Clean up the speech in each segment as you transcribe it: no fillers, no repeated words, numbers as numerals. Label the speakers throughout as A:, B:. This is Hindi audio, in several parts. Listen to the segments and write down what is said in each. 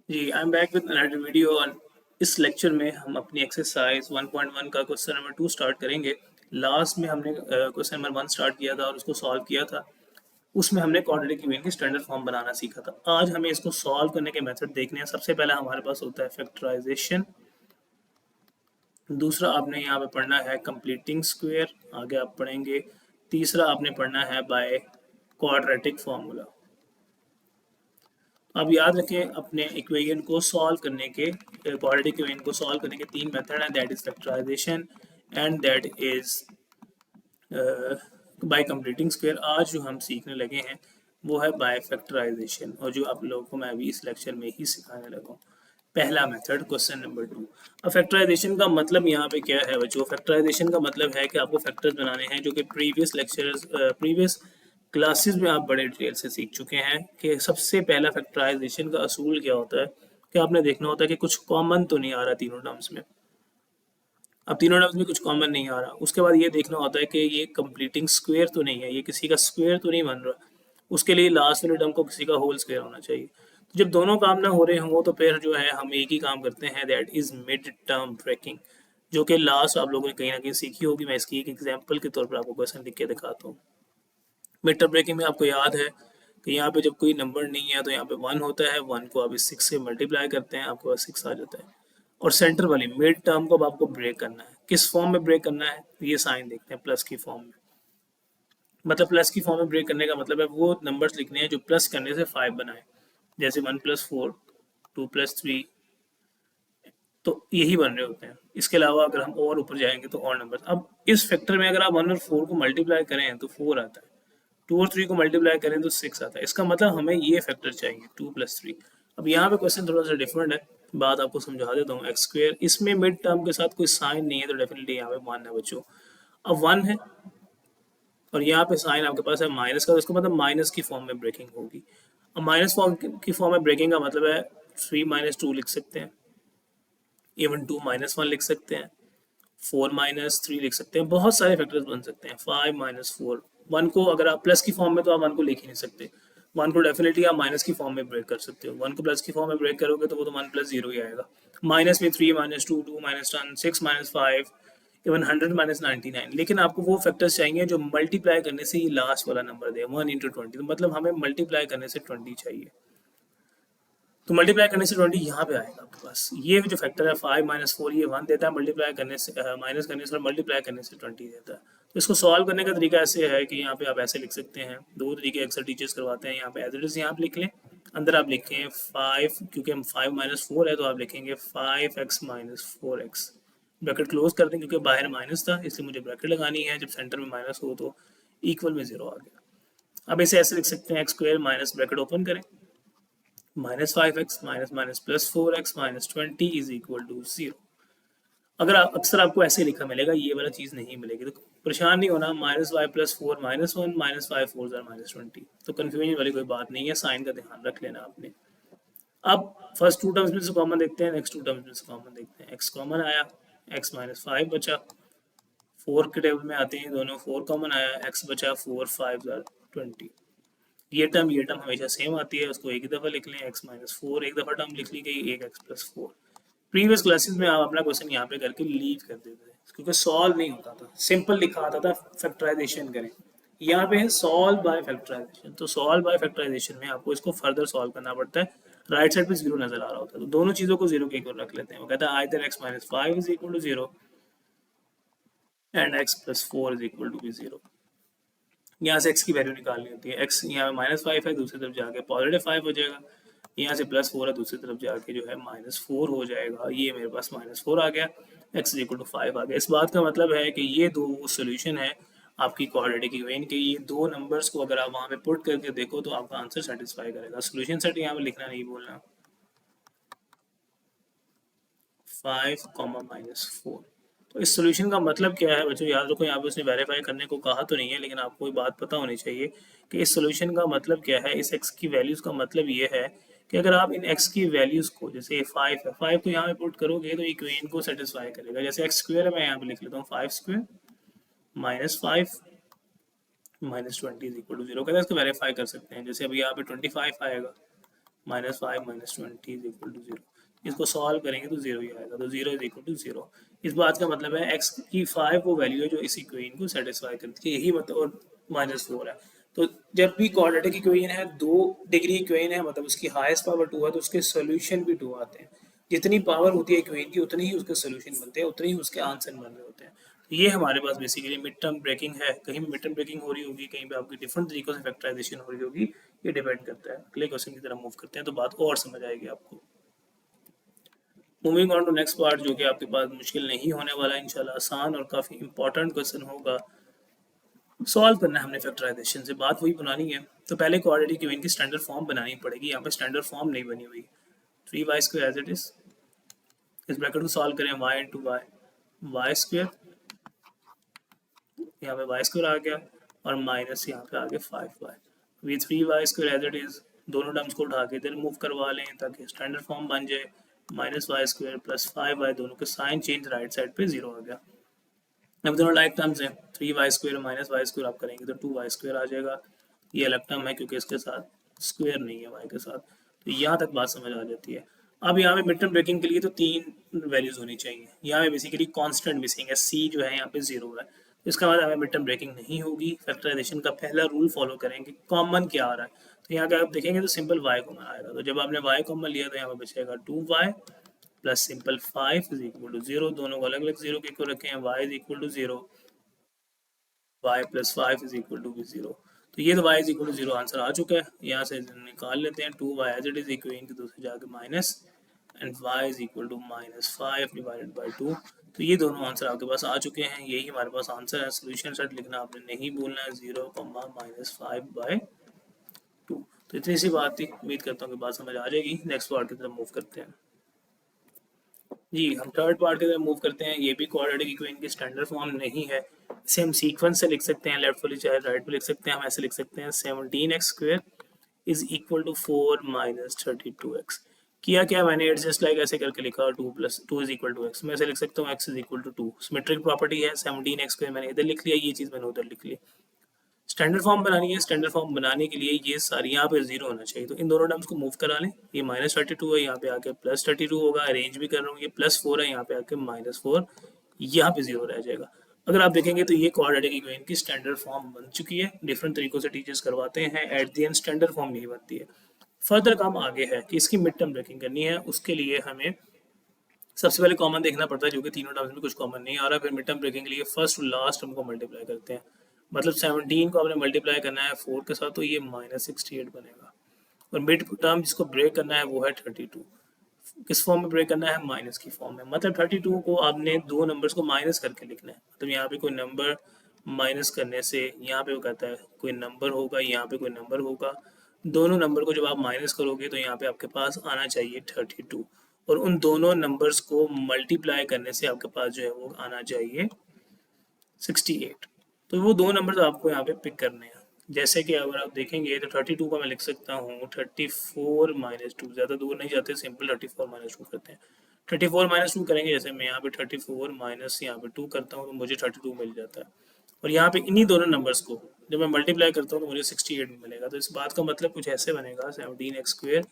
A: Ji, I am back with another video और इस लेक्चर में हम अपनी एक्सरसाइज 1.1 का क्वेश्चन नंबर 2 स्टार्ट करेंगे। लास्ट में हमने क्वेश्चन नंबर 1 स्टार्ट किया था और उसको सॉल्व किया था। उसमें हमने क्वाड्रेटिक इक्वेशन की स्टैंडर्ड फॉर्म बनाना सीखा था। आज हमें इसको सॉल्व करने के मेथड देखने हैं। सबसे पहला हमारे पास होता है फैक्टराइजेशन। दूसरा आपने यहाँ पे पढ़ना है कंप्लीटिंग स्क्वायर। आगे आप पढ़ेंगे। तीसरा आपने पढ़ना है बाय क्वाड्रेटिक फार्मूला। अब याद रखें अपने इक्वेशन को सॉल्व करने के क्वाड्रेटिक इक्वेशन को सॉल्व करने के तीन मेथड हैं, that is factorization and that is by completing square. आज जो हम सीखने लगे हैं वो है बाय फैक्टराइजेशन और जो आप लोगों को मैं अभी इस लेक्चर में ही सिखाने लगा हूँ। पहला मेथड क्वेश्चन नंबर 2। अब फैक्टराइजेशन का मतलब यहाँ पे क्या है बच्चों? फैक्टराइजेशन का मतलब है कि आपको फैक्टर्स बनाने हैं जो कि प्रीवियस क्लासेस में आप बड़े डिटेल से सीख चुके हैं कि सबसे पहला फैक्टराइजेशन का असूल क्या होता है कि आपने देखना होता है कि कुछ कॉमन तो नहीं आ रहा तीनों टर्म्स में। अब तीनों टर्म्स में कुछ कॉमन नहीं आ रहा, उसके बाद ये देखना होता है कि ये कंप्लीटिंग स्क्वायर तो नहीं है, ये किसी का स्क्वायर तो नहीं बन रहा। उसके लिए लास्ट वाले टर्म को किसी का होल स्क्वायर होना चाहिए। तो जब दोनों काम ना हो रहे हों तो फिर जो है हम एक ही काम करते हैं, that is mid term breaking, जो कि लास्ट आप लोगों ने कहीं ना कहीं सीखी होगी। मैं इसकी एक एग्जाम्पल के तौर पर आपको क्वेश्चन लिख के दिखाता हूँ। मिड टर्म ब्रेकिंग में आपको याद है कि यहाँ पे जब कोई नंबर नहीं है तो यहाँ पे 1 होता है, 1 को आप इस 6 से मल्टीप्लाई करते हैं, आपके पास 6 आ जाता है। और सेंटर वाली मिड टर्म को अब आपको ब्रेक करना है। किस फॉर्म में ब्रेक करना है? ये साइन देखते हैं, प्लस की फॉर्म में। मतलब प्लस की फॉर्म में ब्रेक करने का मतलब है वो नंबर्स लिखने हैं जो प्लस करने से 5 बनाए, जैसे 1+4, 2+3, तो यही बन रहे होते हैं। इसके अलावा अगर हम और ऊपर जाएंगे तो और नंबर। अब इस फैक्टर में अगर आप 1 और 4 को मल्टीप्लाई करें तो 4 आता है, 2 और 3 को मल्टीप्लाई करें तो 6 आता है। इसका मतलब हमें ये फैक्टर चाहिए 2+3। अब यहाँ पे क्वेश्चन थोड़ा सा डिफरेंट है, बात आपको समझा देता हूँ। एक्स स्क्वायर, इसमें मिड टर्म के साथ कोई साइन नहीं है तो डेफिनेटली यहाँ पे 1 है बच्चों। अब 1 है और यहाँ पे साइन आपके पास है माइनस का, तो इसका मतलब माइनस की फॉर्म में ब्रेकिंग होगी। अब माइनस फॉर्म की फॉर्म में ब्रेकिंग का मतलब है 3-2 लिख सकते हैं, इवन 2-1 लिख सकते हैं, 4-3 लिख सकते हैं। बहुत सारे फैक्टर्स बन सकते हैं, 5-4। 1 को अगर आप प्लस की फॉर्म में तो आप 1 को लिख ही नहीं सकते, 1 को डेफिनेटली आप माइनस की फॉर्म में ब्रेक कर सकते हो। 1 को प्लस की फॉर्म में ब्रेक करोगे तो वो तो 1+0 ही आएगा। माइनस में 3-2, 2-10, 6-5, इवन 100-99। लेकिन आपको वो फैक्टर्स चाहिए जो मल्टीप्लाई करने से ही लास्ट वाला नंबर दे, 1 × 20। तो मतलब हमें मल्टीप्लाई करने से 20 चाहिए, तो मल्टीप्लाई करने से 20 यहाँ पे आएगा आपके पास। ये जो फैक्टर है 5-4, ये 1 देता है, मल्टीप्लाई करने से माइनस करने से और मल्टीप्लाई करने से 20 देता है। तो इसको सॉल्व करने का तरीका ऐसे है कि यहाँ पे आप ऐसे लिख सकते हैं, दो तरीके अक्सर टीचर्स करवाते हैं। यहाँ पे एज इट इज यहाँ पे लिख लें, अंदर आप लिखें 5, क्योंकि हम 5-4 है तो आप लिखेंगे 5x-4x, ब्रैकेट क्लोज कर दें क्योंकि बाहर माइनस था इसलिए मुझे ब्रैकेट लगानी है। जब सेंटर में माइनस हो तो इक्वल में 0 आ गया। अब इसे ऐसे लिख सकते हैं x² माइनस ब्रैकेट ओपन करें -5x -4x -20 is equal to 0। अगर आप अक्सर आपको ऐसे लिखा मिलेगा, ये वाला चीज़ नहीं मिलेगी, तो परेशान नहीं होना। -y+4 -1 -5 4 -20, तो कन्फ्यूजन वाली कोई बात नहीं है, साइन का ध्यान रख लेना आपने। अब फर्स्ट टू टर्म्स में से कॉमन देखते हैं, नेक्स्ट टू टर्म्स में से कॉमन देखते हैं। x कॉमन आया, x-5 बचा, 4 के टेबल में आते हैं दोनों, 4 कॉमन आया, x बचा 4 5 20। ये टर्म हमेशा सेम आती है, उसको एक ही दफ़ा लिख लें। x-4 एक दफ़ा टर्म लिख ली गई, एक x+4। प्रीवियस क्लासेस में आप अपना क्वेश्चन यहाँ पे करके लीव कर देते थे क्योंकि सॉल्व नहीं होता था, सिंपल लिखा आता था फैक्टराइजेशन करें। यहाँ पे है सॉल्व बाय फैक्टराइजेशन, तो सॉल्व बाय फैक्टराइजेशन में आपको इसको फर्दर सॉल्व करना पड़ता है। राइट साइड पे 0 नजर आ रहा होता है, तो दोनों चीज़ों को 0 के इक्वल रख लेते हैं। वो कहता है either x-5 is equal to 0 and x+4 is equal to 0। यहाँ से x की वैल्यू निकालनी होती है। x यहाँ पे -5 है, दूसरी तरफ जाके +5 हो जाएगा। यहाँ से +4 है, दूसरी तरफ जाके जो है -4 हो जाएगा। ये मेरे पास -4 आ गया, x इक्वल टू 5 आ गया। इस बात का मतलब है कि ये दो सोल्यूशन है आपकी क्वाड्रेटिक इक्वेशन के। ये दो नंबर्स को अगर आप वहाँ पे पुट करके देखो तो आपका आंसर सेटिस्फाई करेगा। सोल्यूशन सेट यहाँ पे लिखना नहीं भूलना, 5, -4। तो इस सोल्यूशन का मतलब क्या है बच्चों? याद रखो, यहाँ पे उसने वेरीफाई करने को कहा तो नहीं है, लेकिन आपको बात पता होनी चाहिए कि इस सोल्यूशन का मतलब क्या है। इस x की वैल्यूज़ का मतलब ये है कि अगर आप इन x की वैल्यूज़ को, जैसे 5 है, 5 को यहाँ पे पुट करोगे तो इक्वेशन को सेटिस्फाई करेगा। जैसे x² है, मैं यहाँ पे लिख लेता हूँ 5² -5 -20 इज इक्वल टू 0। कहते हैं इसको वेरीफाई कर सकते हैं। जैसे अभी यहाँ पे 25 आएगा, -5 -20 इज इक्वल टू 0। इसको सॉल्व करेंगे तो 0 ही आएगा, तो 0 इज इक्वल टू 0। इस बात का मतलब है x की 5 वो वैल्यू है जो इस इक्वेशन को सेटिस्फाई करती है, यही मतलब, और -4 है। तो जब भी क्वाड्रेटिक इक्वेशन है, 2 डिग्री इक्वेशन है, मतलब उसकी हाईएस्ट पावर 2 है, तो उसके सॉल्यूशन भी 2 आते हैं। जितनी पावर होती है इक्वेशन की उतनी ही उसके सॉल्यूशन बनते हैं, उतने ही उसके आंसर बन रहे होते हैं। तो ये हमारे पास बेसिकली मिड टर्म ब्रेकिंग है। कहीं भी मिड टर्म ब्रेकिंग हो रही होगी, कहीं पे आपकी डिफरेंट तरीकों से फैक्टराइजेशन हो रही होगी, ये डिपेंड करता है। अगले क्वेश्चन की तरफ मूव करते हैं तो बात और समझ आएगी आपको। Moving on to next part, जो कि आपके पास मुश्किल नहीं होने वाला, इंशाल्लाह आसान और काफ़ी इंपॉर्टेंट क्वेश्चन होगा। सॉल्व करना है हमने फैक्टराइजेशन से, बात वही बनानी है। तो पहले क्वाड्रेटिक इक्वेशन की स्टैंडर्ड फॉर्म बनानी पड़ेगी। यहाँ पे स्टैंडर्ड फॉर्म नहीं बनी हुई। 3y² एज इट इज, इस ब्रैकेट को सॉल्व करें, y इंटू y² यहाँ पे y² आ गया, और माइनस यहाँ पे आ गया 5y। अभी 3y² एज इट इज, दोनों टर्म्स को उठा के इधर मूव करवा लें ताकि स्टैंडर्ड फॉर्म बन जाए। -y² प्लस 5y, दोनों के साइन चेंज, राइट साइड पे 0 आ गया। अब दोनों लाइक टर्म्स हैं, 3y² -y² आप करेंगे तो 2y² आ जाएगा। ये अलग टर्म है क्योंकि इसके साथ स्क्वायर नहीं है y के साथ। तो यहाँ तक बात समझ आ जाती है। अब यहाँ पे मिड टर्म ब्रेकिंग के लिए तो 3 वैल्यूज होनी चाहिए। यहाँ पे बेसिकली कांस्टेंट मिसिंग है, c जो है यहाँ पे 0 है। तो इसका मतलब हमें मिड टर्म ब्रेकिंग नहीं होगी। फैक्टराइजेशन का पहला रूल फॉलो करेंगे, कॉमन क्या आ रहा है। तो यहाँ का आप देखेंगे तो सिंपल y कॉमन आएगा। तो जब आपने y कॉमन लिया तो यहाँ पे बचेगा 2y plus simple 5 is equal to 0। दोनों को अलग अलग 0 के को रखे हैं, y is equal to 0, y plus 5 is equal to 0। तो ये तो y is equal to 0 answer आ चुका है। यहाँ से निकाल लेते हैं 2y as it is equation की दूसरी जाके minus, and y is equal to -5 divided by 2। तो ये दोनों आंसर आपके पास आ चुके हैं, यही हमारे पास आंसर है। सोल्यूशन सेट लिखना आपने नहीं भूलना है, 0, -5/2। तो इतनी सी बात थी, उम्मीद करता हूँ कि बात समझ आ जाएगी। नेक्स्ट पार्ट की तरफ मूव करते हैं। जी, हम थर्ड पार्ट की तरफ मूव करते हैं। ये भी क्वाड्रेटिक इक्वेशन की स्टैंडर्ड फॉर्म नहीं है। इसे हम सीक्वेंस से लिख सकते हैं, लेफ्ट वाली चाहे राइट पे लिख सकते हैं। हम ऐसे लिख सकते हैं 17x² is equal to 4 minus 32x। किया क्या मैंने, एडजस्ट लाइक ऐसे करके लिखा, 2 इज इक्वल टू एक्स। मैं ऐसे लिख सकता हूँ x is equal to 2। Symmetric property है, 17x² मैंने इधर लिख लिया, ये चीज़ मैंने उधर लिख ली। स्टैंडर्ड फॉर्म बनानी है। स्टैंडर्ड फॉर्म बनाने के लिए ये सारी यहाँ पे 0 होना चाहिए, तो इन दोनों टर्म्स को मूव करा लें। ये -32 है, यहाँ पे आके +32 होगा। अरेंज भी कर रहा हूँ, ये +4 है, यहाँ पे आके -4, यहाँ पे 0 रह जाएगा। अगर आप देखेंगे तो ये क्वाड्रेटिक इक्वेशन की स्टैंडर्ड फॉर्म बन चुकी है। डिफरेंट तरीकों से टीचर्स करवाते हैं, at the end standard form यही बनती है। फर्दर काम आगे है कि इसकी मिड टर्म ब्रेकिंग करनी है। उसके लिए हमें सबसे पहले कॉमन देखना पड़ता है, जो कि तीनों टर्म्स में कुछ कॉमन नहीं आ रहा। फिर मिड टर्म ब्रेकिंग के लिए फर्स्ट और लास्ट टर्म को मल्टीप्लाई करते हैं। मतलब 17 को आपने मल्टीप्लाई करना है 4 के साथ, तो ये -68 बनेगा। और मिड टर्म जिसको ब्रेक करना है वो है 32। किस फॉर्म में ब्रेक करना है, माइनस की फॉर्म में। मतलब 32 को आपने दो नंबर्स को माइनस करके लिखना है। मतलब यहाँ पे कोई नंबर माइनस करने से, यहाँ पे वो कहता है कोई नंबर होगा, यहाँ पे कोई नंबर होगा। दोनों नंबर को जब आप माइनस करोगे तो यहाँ पे आपके पास आना चाहिए 32, और उन दोनों नंबर्स को मल्टीप्लाई करने से आपके पास जो है वो आना चाहिए 68। तो वो दो नंबर आपको यहाँ पे पिक करने हैं। जैसे कि अगर आप देखेंगे तो 32 का मैं लिख सकता हूँ 34 माइनस 2, ज़्यादा दूर नहीं जाते, सिंपल 34 माइनस 2 करते हैं। 34 माइनस 2 करेंगे, जैसे मैं यहाँ पे 34 माइनस यहाँ पे 2 करता हूँ तो मुझे 32 मिल जाता है। और यहाँ पे इन्हीं दोनों नंबर्स को जब मैं मल्टीप्लाई करता हूँ तो मुझे 68 मिलेगा। तो इस बात का मतलब कुछ ऐसे बनेगा, 17x²,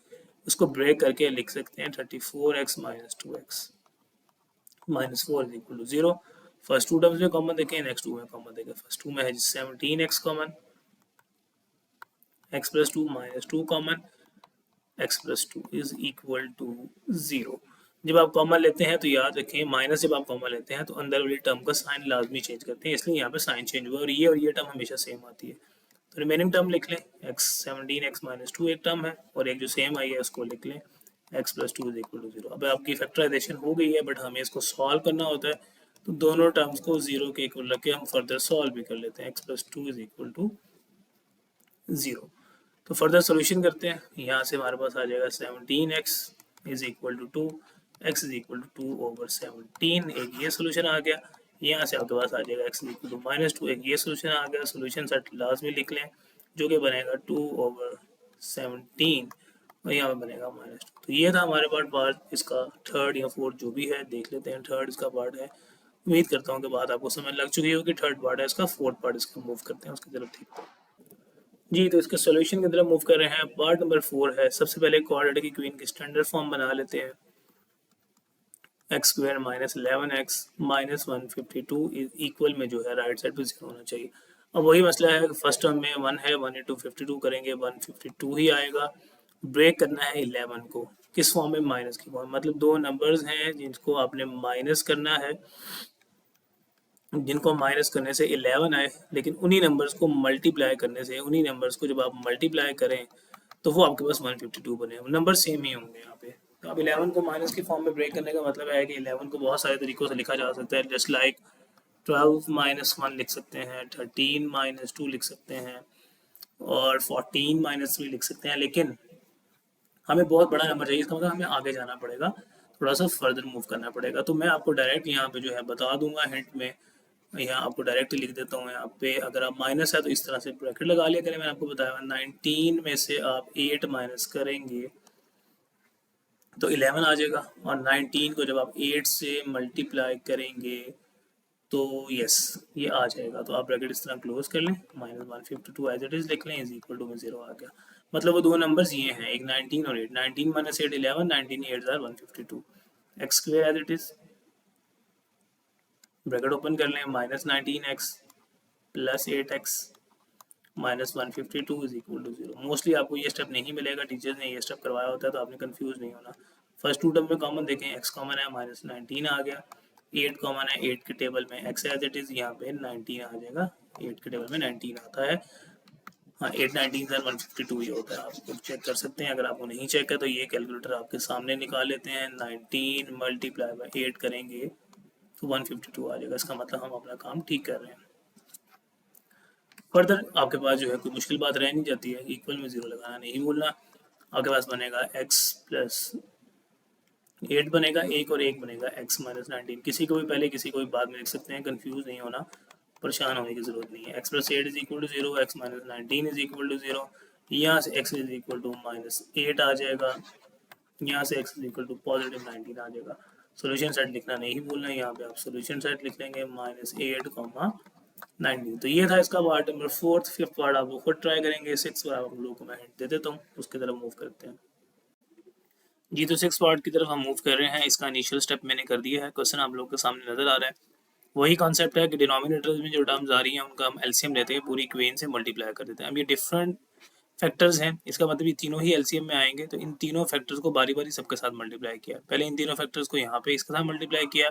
A: उसको ब्रेक करके लिख सकते हैं 34x minus 2x -4 is equal to 0। First two terms में कॉमन देखें, नेक्स्ट टू में कॉमन देखें। फर्स्ट टू में है 17x common, x plus 2 minus 2 common, x plus 2 is equal to 0। जब आप कॉमन लेते हैं तो याद रखें, माइनस जब आप कॉमन लेते हैं तो अंदर वाली टर्म का साइन लाजमी चेंज करते हैं, इसलिए यहाँ पे साइन चेंज हुआ, और ये टर्म हमेशा सेम आती है। तो रिमेनिंग टर्म लिख लें, x 17x माइनस 2 एक टर्म है, और एक जो सेम आई है उसको लिख लें x plus 2 is equal to 0। अब आपकी फैक्टराइजेशन हो गई है, बट हमें इसको सॉल्व करना होता है। तो दोनों टर्म्स को 0 के इक्वल रख के हम फर्दर सॉल्व भी कर लेते हैं। x plus 2 is equal to 0। तो फर्दर सोल्यूशन करते हैं। यहाँ से हमारे पास आ जाएगा 17x is equal to 2, x is equal to 2/17, एक ये सोल्यूशन आ गया। यहाँ से आपके पास आ जाएगा x इज इक्वल टू -2, एक ये सोल्यूशन आ गया। सोल्यूशन सेट लास्ट में लिख लें, जो कि बनेगा 2/17, और यहाँ पे बनेगा -2। तो ये था हमारे पार्ट इसका थर्ड या फोर्थ जो भी है, देख लेते हैं। थर्ड इसका पार्ट है। उम्मीद करता हूँ कि बात आपको समझ लग चुकी होगी। थर्ड पार्ट है इसका, फोर्थ पार्ट इसका मूव करते हैं उसकी तरफ देखते हैं। जी, तो इसके सॉल्यूशन की तरफ मूव कर रहे हैं। पार्ट नंबर 4 है। सबसे पहले क्वाड्रेटिक इक्वेशन की स्टैंडर्ड फॉर्म बना लेते हैं। X square minus 11x minus 152 is equal में जो है राइट साइड पे 0 होना चाहिए। अब वही मसला है, फर्स्ट टर्म में 1 है, 1 इंटू 52 करेंगे 152 ही आएगा। ब्रेक करना है 11 को, किस फॉर्म में? माइनस की फॉर्म। मतलब दो नंबर्स हैं जिनको आपने माइनस करना है, जिनको माइनस करने से 11 आए, लेकिन उन्हीं नंबर्स को मल्टीप्लाई करने से, उन्हीं नंबर्स को जब आप मल्टीप्लाई करें तो वो आपके पास 152 बने। नंबर सेम ही होंगे यहाँ पे। तो अब 11 को माइनस की फॉर्म में ब्रेक करने का मतलब है कि 11 को बहुत सारे तरीकों से लिखा जा सकता है। जस्ट लाइक 12 माइनस 1 लिख सकते हैं, 13 माइनस 2 लिख सकते हैं, और 14 माइनस 3 लिख सकते हैं। लेकिन हमें बहुत बड़ा नंबर चाहिए, इसका मतलब हमें आगे जाना पड़ेगा, थोड़ा सा फर्दर मूव करना पड़ेगा। तो मैं आपको डायरेक्ट यहाँ पे जो है बता दूंगा हिंट में। यहाँ आपको डायरेक्ट लिख देता हूँ। यहाँ पे अगर आप माइनस है तो इस तरह से ब्रैकेट लगा लिया करें। मैंने आपको बताया 19 में से आप 8 माइनस करेंगे तो 11 आ जाएगा, और 19 को जब आप 8 से मल्टीप्लाई करेंगे तो यस ये आ जाएगा। तो आप ब्रैकेट इस तरह क्लोज कर लें, -152 एज इट इज लिख लें, इज इक्वल टू में 0 आ गया। मतलब वो दो नंबर्स ये हैं, एक 19 और 8। 19 minus 8 11, 19 8 are 152। X square as it is, bracket open कर लें, -19x plus 8x minus 152 is equal to 0। Mostly आपको ये स्टेप नहीं मिलेगा, टीचर्स ने ये स्टेप करवाया होता है, तो आपने कंफ्यूज नहीं होना। फर्स्ट टू टर्म में कॉमन देखें, x कॉमन है, -19 आ गया। 8 कॉमन है, 8 के टेबल में x एज इट इज, यहाँ पे 19 आ जाएगा। 8 के टेबल में 19 आता है। हाँ, 8 19 सर 152 ही होता है। आप खुद चेक कर सकते हैं। अगर आपको नहीं चेक है तो ये कैलकुलेटर आपके सामने निकाल लेते हैं। 19 मल्टीप्लाई बाई 8 करेंगे तो 152 आ जाएगा। इसका मतलब हम अपना काम ठीक कर रहे हैं। फर्दर आपके पास जो है कोई मुश्किल बात रह नहीं जाती है। इक्वल में 0 लगाना नहीं भूलना। आपके पास बनेगा x प्लस 8 बनेगा, एक और एक बनेगा x माइनस 19। किसी को भी पहले किसी को भी बाद में लिख सकते हैं, कंफ्यूज नहीं होना, परेशान होने की जरूरत नहीं है। x plus 8 is equal to 0, x minus 19 is equal to 0। यहाँ से x इज इक्वल टू -8 आ जाएगा, यहाँ से x is equal to positive 19 आ जाएगा। सोल्यूशन सेट लिखना नहीं भूलना। यहाँ पे आप सोल्यूशन सेट लिख लेंगे -8, 19। तो ये था इसका पार्ट नंबर 4। 5th पार्ट आप लोग खुद ट्राई करेंगे। 6 बार आप लोगों को मैं हिंट दे देता हूँ, उसकी तरफ मूव करते हैं। जी, तो 6 पार्ट की तरफ हम मूव कर रहे हैं। इसका इनिशियल स्टेप मैंने कर दिया है। क्वेश्चन आप लोगों के सामने नजर आ रहा है। वही कॉन्सेप्ट है कि डिनोमिनेटर्स में जो टर्म्स आ रही हैं उनका हम एलसीएम लेते हैं, पूरी इक्वेशन से मल्टीप्लाई कर देते हैं। अब ये डिफरेंट फैक्टर्स हैं, इसका मतलब ये तीनों ही एलसीएम में आएंगे। तो इन तीनों फैक्टर्स को बारी बारी सबके साथ मल्टीप्लाई किया। पहले इन तीनों फैक्टर्स को यहाँ पे इसके साथ मल्टीप्लाई किया,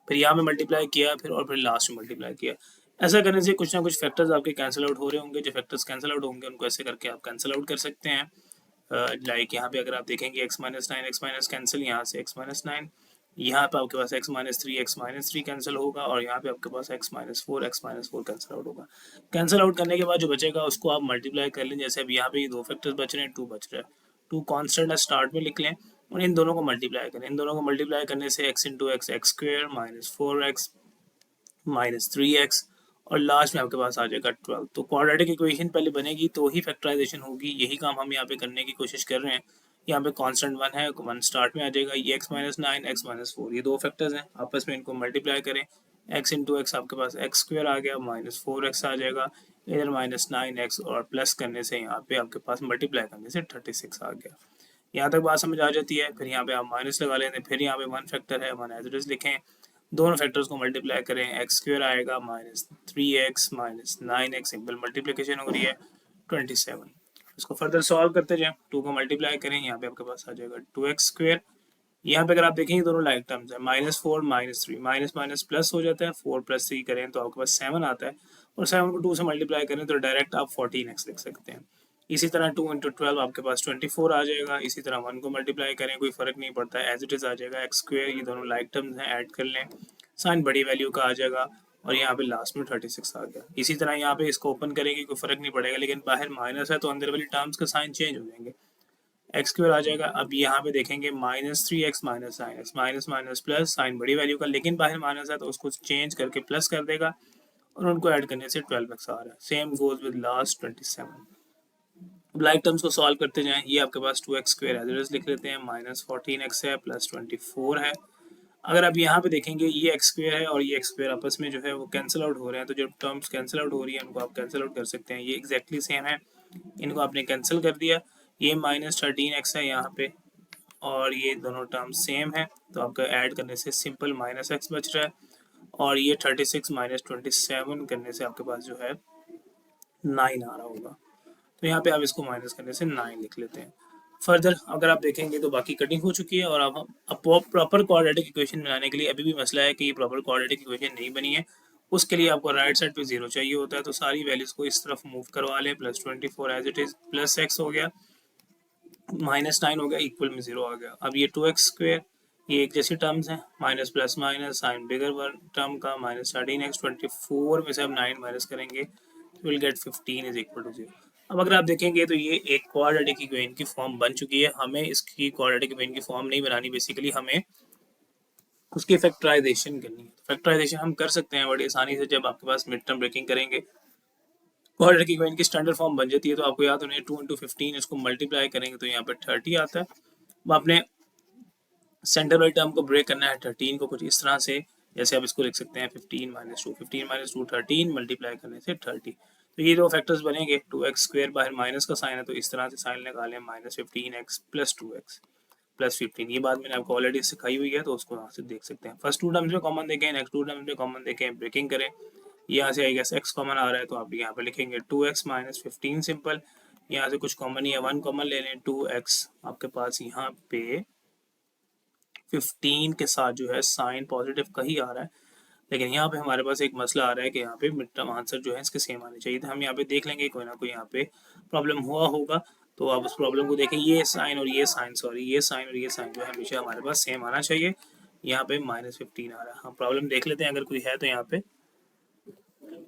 A: फिर यहाँ पे मल्टीप्लाई किया, फिर लास्ट में मल्टीप्लाई किया। ऐसा करने से कुछ ना कुछ फैक्टर्स आपके कैंसिल आउट हो रहे होंगे। जो फैक्टर्स कैंसिल आउट होंगे उनको ऐसे करके आप कैंसिल आउट कर सकते हैं। लाइक यहाँ पे अगर आप देखेंगे x minus 9 x minus cancel, यहाँ से x माइनस 9, यहाँ पे आपके पास x माइनस 3 कैंसिल होगा, और यहाँ पे आपके पास x माइनस 4 कैंसिल आउट होगा। कैंसिल आउट करने के बाद जो बचेगा उसको आप मल्टीप्लाई कर लें। जैसे अब यहाँ पे दो फैक्टर्स बच रहे हैं, 2 बच रहा है, 2 कॉन्स्टेंट स्टार्ट में लिख लें और इन दोनों को मल्टीप्लाई करें। इन दोनों को मल्टीप्लाई करने से x into x x square minus 4x minus 3x, और लास्ट में आपके पास आ जाएगा 12। तो क्वाड्रेटिक इक्वेशन पहले बनेगी तो ही फैक्टराइजेशन होगी। यही काम हम यहाँ पे करने की कोशिश कर रहे हैं। यहाँ पे कांस्टेंट 1 है, 1 स्टार्ट में आ जाएगा। ये x माइनस 9 x माइनस 4, ये दो फैक्टर्स हैं, आपस में इनको मल्टीप्लाई करें। x इंटू एक्स आपके पास एक्स स्क्वेयर आ गया, माइनस 4x आ जाएगा, इधर -9x, और प्लस करने से यहाँ पे आपके पास मल्टीप्लाई करने से 36 आ गया। यहाँ तक बात समझ आ जाती है। फिर यहाँ पे आप माइनस लगा लेते हैं, फिर यहाँ पे 1 फैक्टर है, 1 एज इट इज लिखें, दोनों फैक्टर्स को मल्टीप्लाई करें। एक्स स्क्वेयर आएगा -3x -9x, सिंपल मल्टीप्लिकेशन हो रही है 27। इसको फर्दर सॉल्व करते जाएं, 2 को मल्टीप्लाई करें, यहाँ पे आपके पास आ जाएगा 2x स्क्वेयर। यहाँ पे अगर आप देखेंगे दोनों लाइक टर्म्स है, -4 -3, माइनस माइनस प्लस हो जाता है। 4 + 3 करें तो आपके पास 7 आता है, और 7 को 2 से मल्टीप्लाई करें तो डायरेक्ट आप 14x लिख सकते हैं। इसी तरह 2 इंटू 12 आपके पास 24 आ जाएगा। इसी तरह 1 को मल्टीप्लाई करें, कोई फर्क नहीं पड़ता, एज इट इज आ जाएगा एक्स स्क्वेयर। ये दोनों लाइक टर्म्स हैं, ऐड कर लें, साइन बड़ी वैल्यू का आ जाएगा, और यहाँ पे लास्ट में 36 आ गया। इसी तरह यहाँ पे इसको ओपन करेंगे, कोई फर्क नहीं पड़ेगा, लेकिन बाहर माइनस है तो अंदर वाली टर्म्स का साइन चेंज हो जाएंगे। एक्स स्क्वेयर आ जाएगा। अब यहाँ पे देखेंगे -3x -9x, minus minus plus, sign बड़ी वैल्यू का, लेकिन बाहर माइनस है तो उसको चेंज करके प्लस कर देगा, और उनको ऐड करने से 12x आ रहा है। Same goes with last 27। Like terms को सॉल्व करते जाएं। ये आपके पास 2x square as it is लिख लेते हैं, -14x है, प्लस 24 है। अगर आप यहाँ पे देखेंगे ये एक्स स्क्वेयर है और ये एक्स स्क्वेयर आपस में जो है वो कैंसिल आउट हो रहे हैं, तो जो टर्म्स कैंसिल आउट हो रही है उनको आप कैंसिल आउट कर सकते हैं। ये एग्जैक्टली सेम है। इनको आपने कैंसिल कर दिया, ये -13x है यहाँ पे और ये दोनों टर्म सेम है, तो आपका ऐड करने से सिंपल -x बच रहा है और ये 36 -27 करने से आपके पास जो है 9 आ रहा होगा। तो यहाँ पे आप इसको माइनस करने से 9 लिख लेते हैं। फर्दर अगर आप देखेंगे तो बाकी कटिंग हो चुकी है और अब प्रॉपर क्वाड्रेटिक इक्वेशन बनाने के लिए अभी भी मसला है कि ये प्रॉपर क्वाड्रेटिक इक्वेशन नहीं बनी है। उसके लिए आपको राइट साइड पे 0 चाहिए होता है, तो सारी वैल्यूज को इस तरफ मूव करवा लें। +24 as it is, plus x हो गया, -9 हो गया, इक्वल में 0 आ गया। अब ये 2x², ये एक जैसी टर्म्स हैं, minus plus minus, sign bigger one term का -13x, 24 में से अब 9 माइनस करेंगे तो will get 15 is equal to 0। अब अगर आप देखेंगे तो ये एक क्वाड्रेटिक इक्वेशन की फॉर्म बन चुकी है। हमें इसकी क्वाड्रेटिक इक्वेशन की फॉर्म नहीं बनानी, बेसिकली हमें उसकी फैक्टराइजेशन करनी है। फैक्टराइजेशन हम कर सकते हैं बड़ी आसानी से, जब आपके पास मिड टर्म ब्रेकिंग करेंगे क्वाड्रेटिक इक्वेशन की स्टैंडर्ड फॉर्म बन जाती है। तो आपको याद होना है 2 × 15, इसको मल्टीप्लाई करेंगे तो यहाँ पे 30 आता है। अब आपने सेंटर वाली टर्म को ब्रेक करना है 13 को कुछ इस तरह से, जैसे आप इसको लिख सकते हैं 15 - 2, 15 - 2 13, मल्टीप्लाई करने से 30। तो ये दो फैक्टर्स बनेंगे। 2x² बाहर माइनस का साइन है तो इस तरह से साइन निकालें, -15x + 2x + 15। ये बात मैंने आपको ऑलरेडी सिखाई हुई है, तो उसको यहाँ से देख सकते हैं। फर्स्ट टू टर्म्स में कॉमन देखें, नेक्स्ट टू टर्म्स में कॉमन देखें, ब्रेकिंग करें। यहाँ से आई गेस x कॉमन आ रहा है तो आप यहाँ पे लिखेंगे 2x - 15 सिंपल। यहाँ से कुछ कॉमन ही है, 1 कॉमन ले लें, 2x आपके पास यहाँ पे 15 के साथ जो है साइन पॉजिटिव का ही आ रहा है। लेकिन यहाँ पे हमारे पास एक मसला आ रहा है कि यहाँ पे मिड टर्म आंसर जो है इसके सेम आने चाहिए थे। हम यहाँ पे देख लेंगे कोई ना कोई यहाँ पे प्रॉब्लम हुआ होगा, तो आप उस प्रॉब्लम को देखें। ये साइन और ये साइन, सॉरी ये साइन और ये साइन जो है हमेशा हमारे पास सेम आना चाहिए। यहाँ पे -15 आ रहा है। हम प्रॉब्लम देख लेते हैं अगर कोई है तो यहाँ पे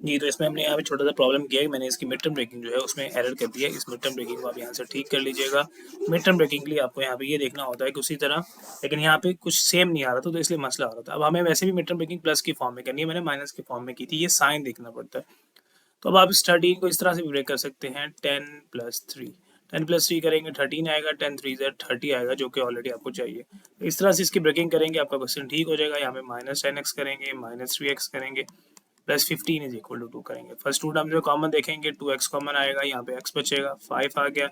A: जी। तो इसमें हमने यहाँ पे छोटा सा प्रॉब्लम किया है, मैंने इसकी मिड टर्म ब्रेकिंग जो है उसमें एरर कर दिया है। इस मिड टर्म ब्रेकिंग को आप यहाँ से ठीक कर लीजिएगा। मिड टर्म ब्रेकिंग के लिए आपको यहाँ पे ये देखना होता है कि उसी तरह, लेकिन यहाँ पे कुछ सेम नहीं आ रहा था तो इसलिए मसला आ रहा था। अब हमें वैसे भी मिड टर्म ब्रेकिंग प्लस की फॉर्म में करनी है, मैंने माइनस की फॉर्म में की थी, ये साइन देखना पड़ता है। तो अब आप इस 13 को इस तरह से भी ब्रेक कर सकते हैं, 10 + 3, 10 + 3 करेंगे 13 आएगा, 10 3 30 आएगा, जो कि ऑलरेडी आपको चाहिए। इस तरह से इसकी ब्रेकिंग करेंगे, आपका क्वेश्चन ठीक हो जाएगा। यहाँ पे -10x करेंगे, -3x करेंगे, +15 इज इक्वल टू 2 करेंगे। फर्स्ट टू टर्म में कॉमन देखेंगे, 2x कॉमन आएगा, यहाँ पे x बचेगा, 5 आ गया,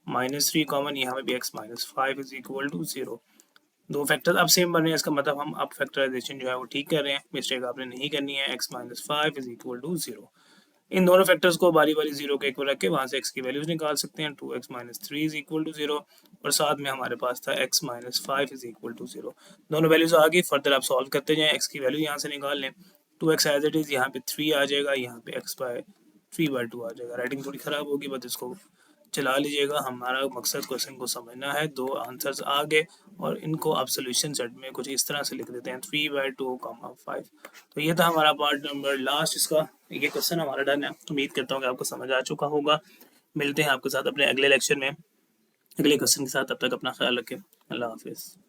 A: -3 कॉमन, यहाँ पे भी x -5 इज इक्वल टू 0। दो फैक्टर अब सेम बन रहे हैं, इसका मतलब हम अब फैक्टराइजेशन जो है वो ठीक कर रहे हैं। मिस्टेक आपने नहीं करनी है। x -5 is equal to 0। इन दोनों फैक्टर्स को बारी बारी 0 के इक्वल रख के वहाँ से x की वैल्यूज निकाल सकते हैं। 2x - 3 इज इक्वल टू 0 और साथ में हमारे पास था x -5 इज इक्वल टू 0। दोनों वैल्यूज आ गई। फर्दर आप सॉल्व करते जाएं, x की वैल्यू यहाँ से निकाल लें। 2x एज इट इज़, यहाँ पे 3 आ जाएगा, यहाँ पे x/3/2 आ जाएगा। राइटिंग थोड़ी ख़राब होगी, बट इसको चला लीजिएगा। हमारा मकसद क्वेश्चन को समझना है। दो आंसर्स आ गए और इनको आप सोल्यूशन सेट में कुछ इस तरह से लिख देते हैं, 3/2, 5। तो ये था हमारा पार्ट नंबर लास्ट इसका। ये क्वेश्चन हमारा डन है। उम्मीद करता हूँ कि आपको समझ आ चुका होगा। मिलते हैं आपके साथ अपने अगले लेक्चर में अगले क्वेश्चन के साथ। तब तक अपना ख्याल रखें। अल्लाह हाफिज़।